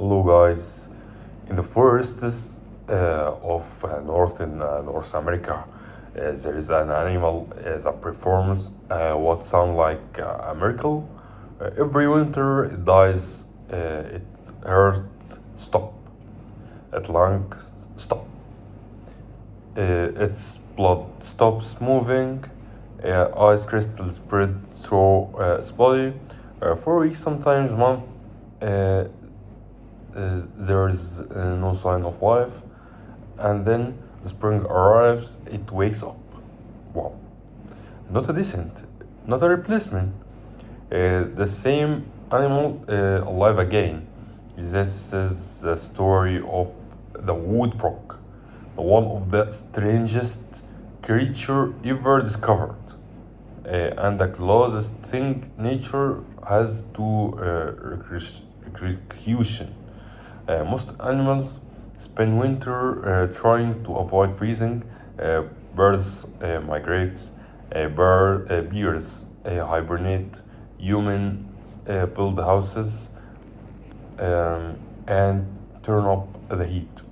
Hello, guys. In the forests of North America, there is an animal that performs what sounds like a miracle. Every winter, it dies. It heart stop. Its lung stop. Its blood stops moving. Ice crystals spread through its body. For weeks, sometimes months. Uh, there is no sign of life, and then spring arrives, it wakes up. Wow. Not a descent, not a replacement. The same animal alive again. This is the story of the wood frog, one of the strangest creature ever discovered, and the closest thing nature has to recreation. Most animals spend winter trying to avoid freezing. Uh, Birds migrate, bears hibernate, humans build houses and turn up the heat.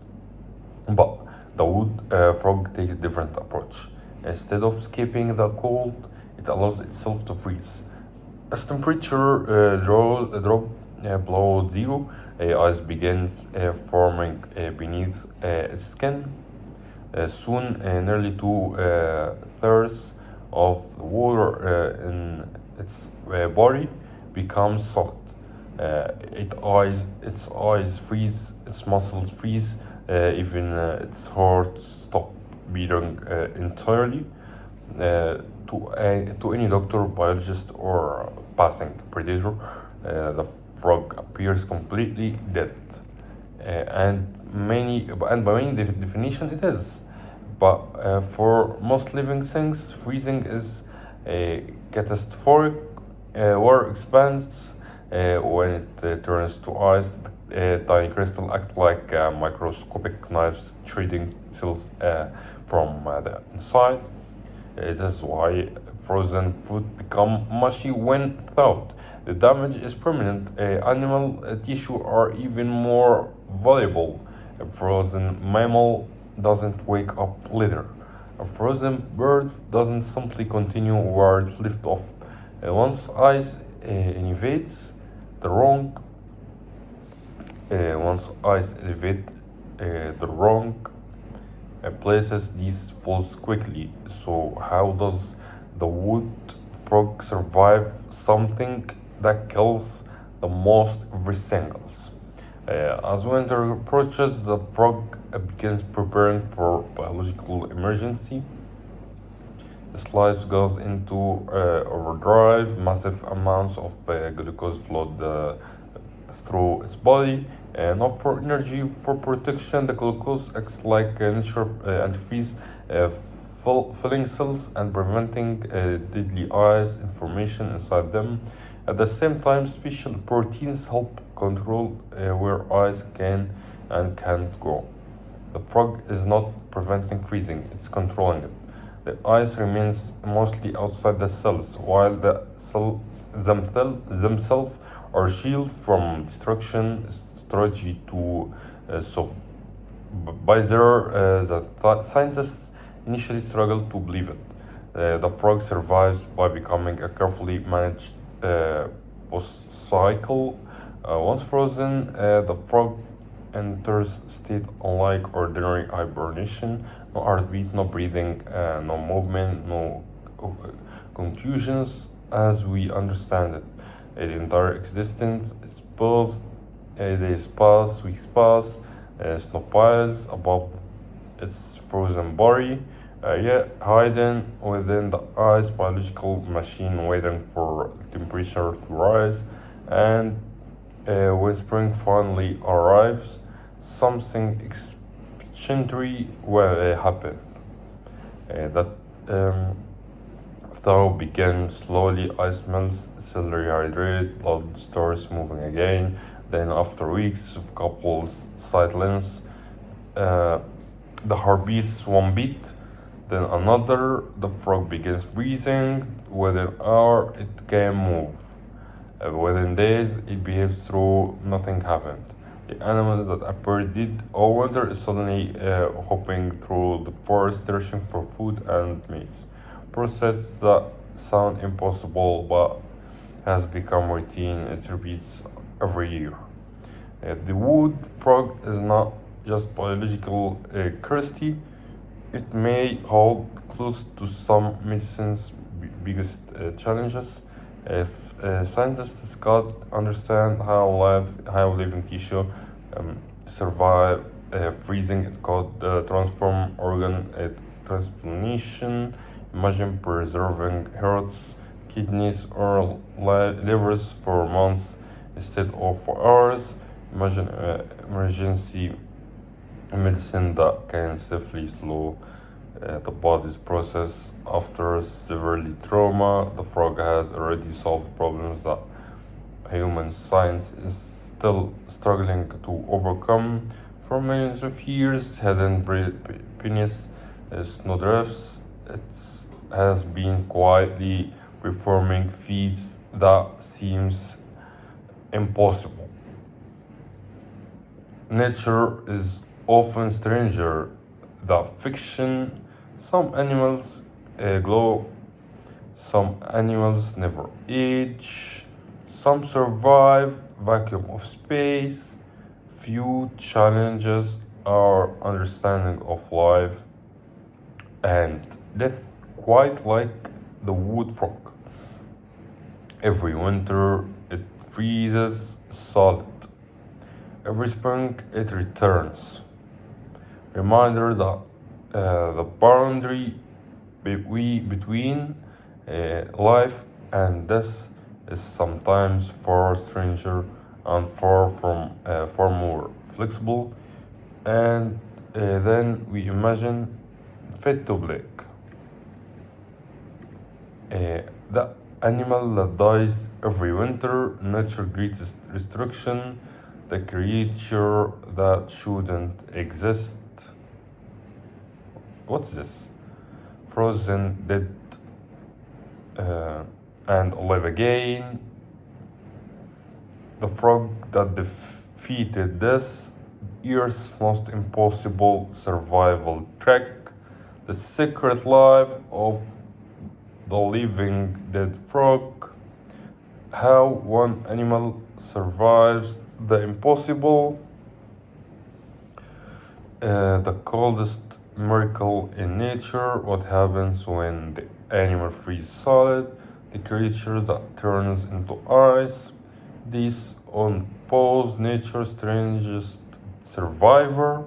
But the wood frog takes a different approach. Instead of escaping the cold, it allows itself to freeze. As temperature drop below zero, ice begins forming beneath its skin. Soon, nearly two-thirds of the water in its body becomes solid. Its eyes freeze, its muscles freeze, even its heart stop beating entirely. To any doctor, biologist, or passing predator, the frog appears completely dead, and by many definition it is. But for most living things, freezing is catastrophic. War expands when it turns to ice. Tiny crystal act like microscopic knives, treating cells from the inside. This is why frozen food become mushy when thawed. The damage is permanent. Animal tissue are even more valuable. A frozen mammal doesn't wake up later. A frozen bird doesn't simply continue where it left off. Once ice elevates the wrong, once ice elevate the wrong places, these falls quickly. So how does the wood frog survive something that kills the most every singles? As winter approaches, the frog begins preparing for biological emergency. Its life goes into overdrive. Massive amounts of glucose flood through its body, not for energy, for protection. The glucose acts like natural antifreeze, filling cells and preventing deadly ice information inside them. At the same time, special proteins help control where ice can and can't grow. The frog is not preventing freezing, it's controlling it. The ice remains mostly outside the cells, while the cells themselves are shielded from destruction. Strategy to so by there, scientists initially struggled to believe it. The frog survives by becoming a carefully managed post cycle. Once frozen, the frog enters state unlike ordinary hibernation. No heartbeat, no breathing, no movement, no conclusions as we understand it. The entire existence is paused. Days pass, weeks pass, snow piles above its frozen body, yet hidden within the ice biological machine waiting for temperature to rise. And when spring finally arrives, something extraordinary will happen. That thaw begins slowly, ice melts, cells rehydrate, blood starts moving again. Then, after weeks of couples silence, uh, the heart beats one beat, then another. The frog begins breathing. Within an hour, it can move. Within days, it behaves through nothing happened. The animal that appeared dead or winter is suddenly hopping through the forest searching for food and mates. Process that sound impossible but has become routine. It repeats every year. The wood frog is not just biological curiosity, it may hold close to some medicine's biggest challenges. If scientists can't understand how living tissue survive freezing, it could transform organ transplantation. Imagine preserving hearts, kidneys, or livers for months instead of for hours. Imagine emergency medicine that can safely slow the body's process after severely trauma. The frog has already solved problems that human science is still struggling to overcome. For millions of years, hidden penis snowdrifts it has been quietly performing feats that seems impossible. Nature is often stranger than fiction. Some animals glow, some animals never age, some survive vacuum of space. Few challenges our understanding of life and death, quite like the wood frog. Every winter it freezes solid. Every spring it returns. Reminder that the boundary between life and death is sometimes far stranger and far more flexible, and then we imagine fit to black. The animal that dies every winter, nature greatest restriction, the creature that shouldn't exist. What's this? Frozen, dead, uh, and alive again. The frog that defeated this Earth's most impossible survival trick. The secret life of the living dead frog. How one animal survives the impossible. The coldest miracle in nature. What happens when the animal freezes solid? The creature that turns into ice. This on pause nature's strangest survivor.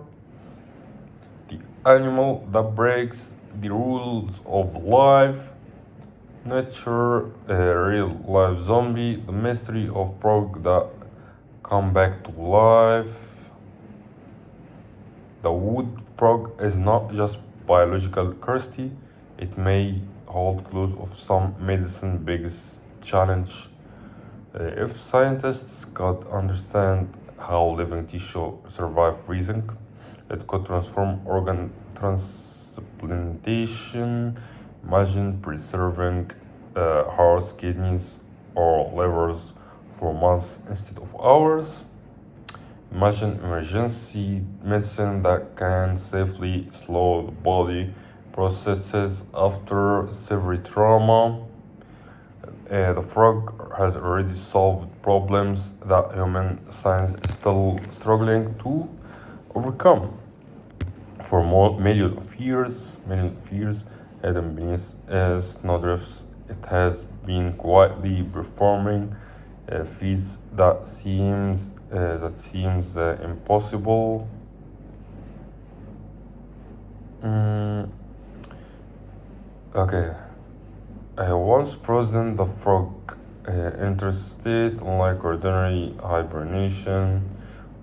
The animal that breaks the rules of life. Nature, real life zombie. The mystery of frog that come back to life. The wood frog is not just biological curiosity, it may hold clues of some medicine biggest challenge. If scientists could understand how living tissue survive freezing, it could transform organ transplantation. Imagine preserving hearts, kidneys, or livers for months instead of hours. Imagine emergency medicine that can safely slow the body processes after severe trauma. The frog has already solved problems that human science is still struggling to overcome. For millions of years, hidden beneath snowdrifts, it has been quietly performing feats that seems impossible. Mm, okay, I once frozen the frog interstate unlike ordinary hibernation.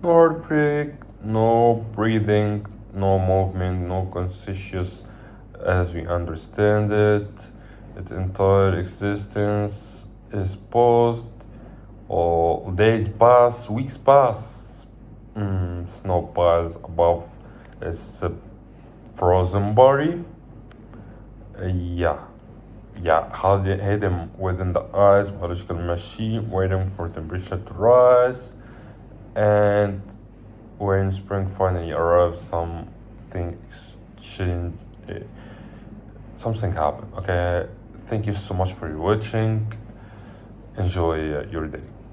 No heartbreak, no breathing, no movement, no conscious as we understand it. Its entire existence is paused. All days pass, weeks pass. Snow piles above its frozen body. Yeah, yeah, hidden within the ice, biological machine waiting for temperature to rise. And spring finally arrived, something exchange, uh, something happened. Okay, thank you so much for watching. Enjoy your day.